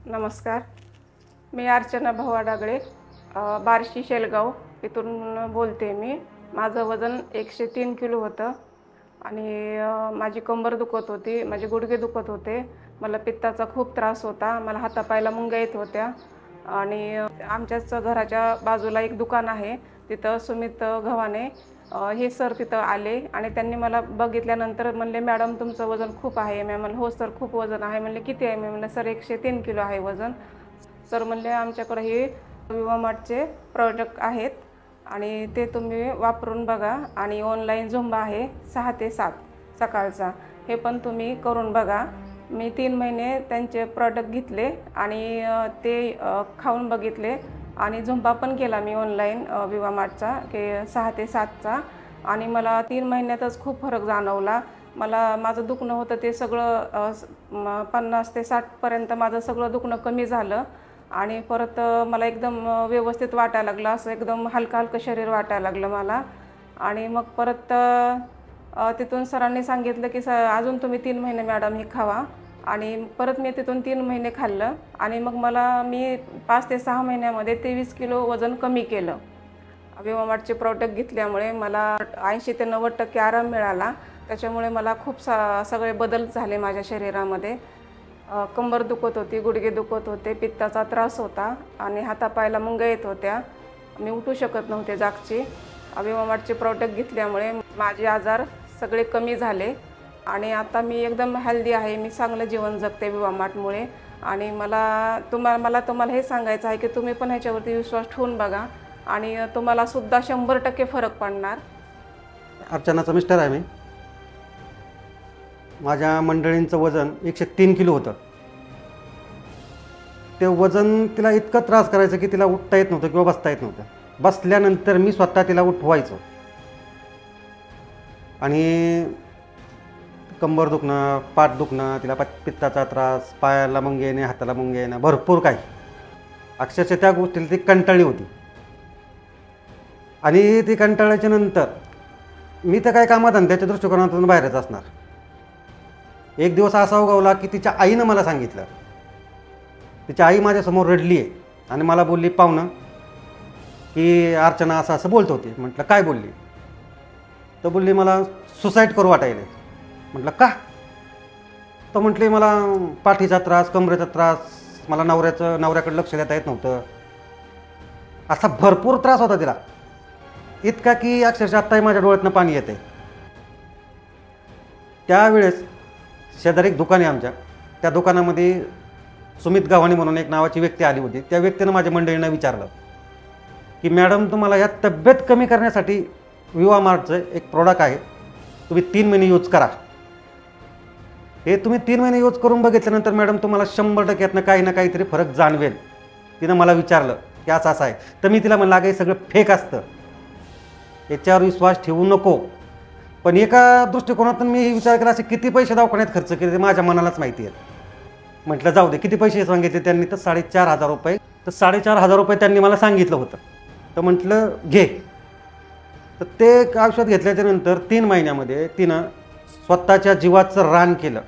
नमस्कार, मी अर्चना भवा डागळे, बार्शी शेलगाव इथून बोलते मी। माझं वजन 103 किलो होतं आणि माझी कंबर दुखत होती, माझे गुडघे दुखत होते, मला पित्ताचा खूप त्रास होता, मला हातापायला मुंग्या येत होत्या। आणि आमच्याच घराच्या बाजूला एक दुकान आहे, तिथं सुमित गव्हाणे हे सर तिथं आले आणि त्यांनी मला बघितल्यानंतर म्हणले, मॅडम तुमचं वजन खूप आहे। मी म्हणलं हो सर, खूप वजन आहे। म्हणले किती आहे? मी म्हणलं सर 103 किलो आहे वजन। सर म्हणले आमच्याकडे हे विवामार्टचे प्रोडक्ट आहेत आणि ते तुम्ही वापरून बघा आणि ऑनलाईन झुंबा आहे 6 ते 7 सकाळचा, हे पण तुम्ही करून बघा। मी 3 महिने त्यांचे प्रोडक्ट घेतले आणि ते खाऊन बघितले आणि झुंबा पण केला मी ऑनलाईन विवामार्टचा की 6 ते 7चा आणि मला 3 महिन्यातच खूप फरक जाणवला। मला माझं दुखणं होतं ते सगळं 50 ते 60 पर्यंत माझं सगळं दुखणं कमी झालं आणि परत मला एकदम व्यवस्थित वाटायला लागलं, असं एकदम हलकं हलकं शरीर वाटायला लागलं मला। आणि मग परत तिथून सरांनी सांगितलं की अजून तुम्ही 3 महिने मॅडम हे खावा आणि परत मी तिथून 3 महिने खाल्लं आणि मग मी 5 ते 6 महिन्यामध्ये 23 किलो वजन कमी केलं। विवामार्टचे प्रोडक्ट घेतल्यामुळे मला 80 ते 90% आराम मिळाला। त्याच्यामुळे मला खूप सगळे बदल झाले माझ्या शरीरामध्ये। कंबर दुखत होती, गुडघे दुखत होते, पित्ताचा त्रास होता आणि हातापायला मुंग्या येत होत्या, मी उठू शकत नव्हते जागची। विवामार्टचे प्रोडक्ट घेतल्यामुळे माझे आजार सगळे कमी झाले आणि आता मी एकदम हेल्दी आहे, मी चांगलं जीवन जगते विवामार्टमुळे। आणि मला तुम्हाला हे सांगायचं आहे की तुम्ही पण ह्याच्यावरती विश्वास ठेवून बघा आणि तुम्हाला सुद्धा 100% फरक पडणार। अर्चनाचा मिस्टर आहे मी। माझ्या मंडळींचं वजन 103 किलो होतं। ते वजन तिला इतकं त्रास करायचं की तिला उठता येत नव्हतं किंवा बसता येत नव्हतं। बसल्यानंतर मी स्वतः तिला उठवायचो आणि कंबर दुखणं, पाठ दुखणं, तिला पित्ताचा त्रास, पायाला मुंग्या येणे, हाताला मुंग्या येणं, भरपूर काही। अक्षरशः त्या गोष्टीला ती कंटाळली होती आणि ती कंटाळल्याच्या नंतर मी तर काय कामाधंद्याच्या दृष्टिकोनातून बाहेरच असणार। एक दिवस असा उगवला की तिच्या आईनं मला सांगितलं, तिची आई माझ्यासमोर रडली आहे आणि मला बोलली, पाहुणं की अर्चना असं असं बोलत होती। म्हटलं काय बोलली? तर बोलली मला सुसाईड करू वाटायला। म्हटलं का? तर म्हटली मला पाठीचा त्रास, कमरेचा त्रास, मला नवऱ्याकडे लक्ष देता येत नव्हतं, असा भरपूर त्रास होता तिला, इतका की अक्षरशः आत्ताही माझ्या डोळ्यातनं पाणी येते। त्यावेळेस शेजारी एक दुकान आहे आमच्या, त्या दुकानामध्ये सुमित गव्हाणे म्हणून एक नावाची व्यक्ती आली होती। त्या व्यक्तीनं माझ्या मंडळींना विचारलं की मॅडम तुम्हाला या तब्येत कमी करण्यासाठी विवामार्टचं एक प्रोडक्ट आहे, तुम्ही 3 महिने यूज करा। हे तुम्ही 3 महिने यूज करून बघितल्यानंतर मॅडम तुम्हाला 100% यातनं काही ना काहीतरी फरक जाणवेल। तिनं मला विचारलं की असं आहे, तर मी तिला म्हणलं अगं हे सगळं फेक असतं, याच्यावर विश्वास ठेवू नको। पण एका दृष्टिकोनातून मी विचार केला, असे किती पैसे दवाखान्यात खर्च केले ते माझ्या मनालाच माहिती आहे। म्हटलं जाऊ दे, किती पैसे सांगितले त्यांनी? तर 4,500 रुपये। तर 4,500 रुपये त्यांनी मला सांगितलं होतं। तर म्हटलं घे। तर ते औषध घेतल्याच्या नंतर 3 महिन्यामध्ये तिनं स्वतःच्या जीवाचं रान केलं।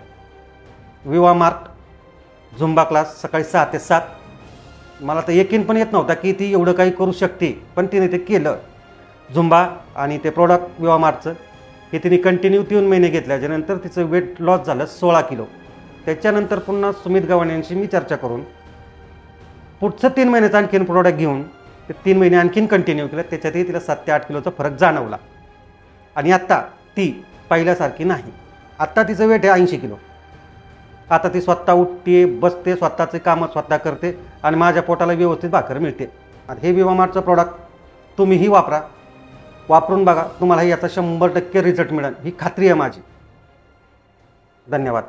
विवामार्ट झुंबा क्लास सकाळी 6 ते 7। मला तर यकीन पण येत नव्हता की ती एवढं काही करू शकते, पण तिने ते केलं। झुंबा आणि ते प्रोडक्ट विवामार्टचं हे तिने कंटिन्यू 3 महिने घेतल्याच्यानंतर तिचं वेट लॉस झालं 16 किलो। त्याच्यानंतर पुन्हा सुमित गव्हाणेंशी मी चर्चा करून पुढचं 3 महिन्याचं आणखीन प्रोडक्ट घेऊन ते 3 महिने आणखीन कंटिन्यू केलं। त्याच्यातही तिला 7 ते 8 किलोचा फरक जाणवला आणि आत्ता ती पहिल्यासारखी नाही। आत्ता तिचं वेट आहे 80 किलो। आता ती स्वतः उठते, बसते, स्वतःचे कामं स्वतः करते आणि माझ्या पोटाला व्यवस्थित भाकर मिळते। आणि हे विवामार्टचं प्रोडक्ट तुम्हीही वापरा, वापरून बघा, तुम्हाला याचा 100% रिझल्ट मिळेल, ही खात्री आहे माझी। धन्यवाद।